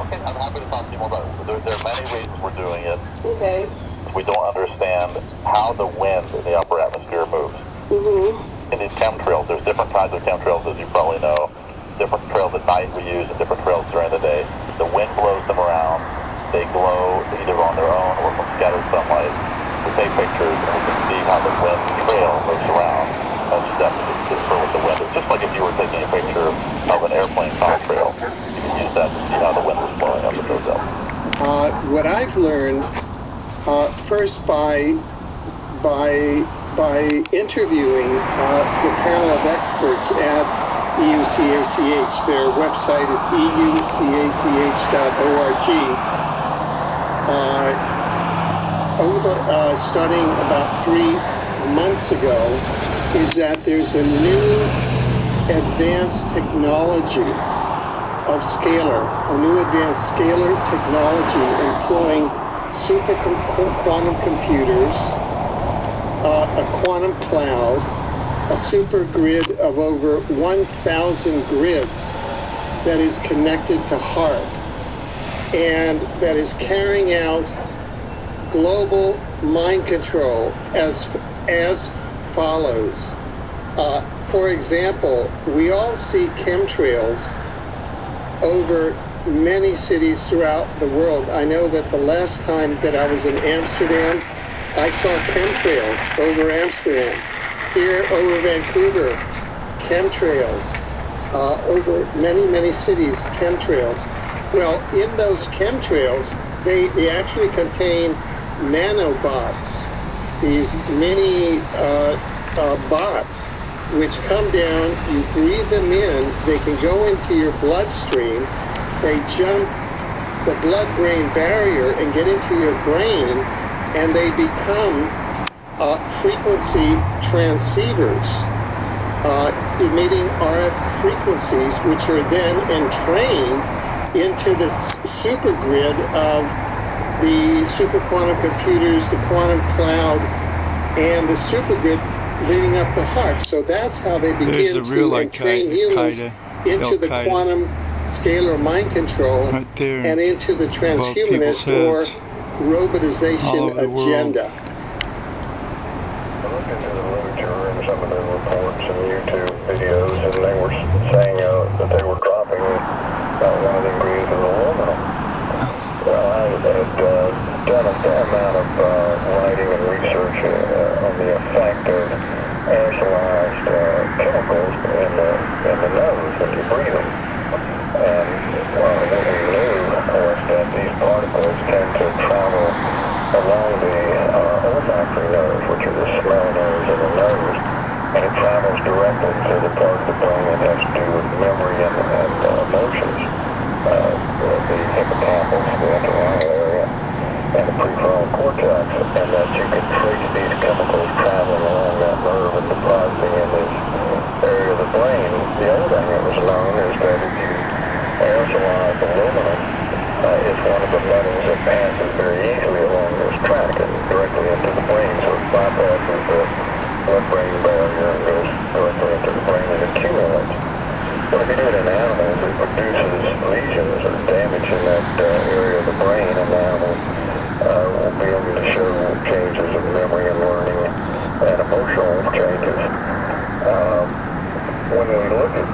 Okay, I'm happy to talk to you more about it. There are many reasons we're doing it. Okay. We don't understand how the wind in the upper atmosphere moves. In these chemtrails, there's different kinds of chemtrails, as you probably know. Different trails at night we use and different trails during the day. The wind blows them around. They glow either on their own or from scattered sunlight. We take pictures and we can see how the wind trail moves around. That's definitely what the wind is. Just like if you were taking a picture of an airplane contrail, you can use that to see how the wind is blowing up and goes up. What I've learned, first by interviewing the panel of experts at EUCACH. Their website is eucach.org. Starting about 3 months ago, is that there's a new advanced technology of scalar, a new advanced scalar technology employing super quantum computers, a quantum cloud, a super grid of over 1,000 grids that is connected to HARP and that is carrying out global mind control as follows. For example, we all see chemtrails over many cities throughout the world. I know that the last time that I was in Amsterdam, I saw chemtrails over Amsterdam. Here over Vancouver, chemtrails. Over many cities, chemtrails. Well, in those chemtrails, they actually contain nanobots, these mini bots, which come down, you breathe them in, they can go into your bloodstream, they jump the blood-brain barrier and get into your brain, and they become frequency transceivers, emitting RF frequencies, which are then entrained into the supergrid of the super quantum computers, the quantum cloud, and the supergrid leading up the heart. So that's how they begin to train humans into the quantum scalar mind control and into the transhumanist or robotization agenda. I looked into the literature and some of the reports and YouTube videos, and they were saying that they were dropping one of the ingredients of aluminum. Well, I had done a fair amount of writing and research on the effect of aerosolized chemicals in the nose when you breathe them. And what we knew was that these particles tend to travel along the olfactory nerves, which are the smell nerves in the nose, and it travels directly to the part of the brain that has to do with memory and emotions, the hippocampus, the entorhinal area, and the prefrontal cortex, and that you can trace these chemicals traveling along that nerve and depositing in this area of the brain. The other thing that was known is that if you aerosolize aluminum, it's one of the metals that passes very easily along this track and directly into the brain, so it bypasses the blood-brain barrier and goes directly into the brain and accumulates. Well, if you do it in animals, it produces lesions or damage in that area of the brain, and the animal will be able to show changes of memory and learning and emotional changes. When we look at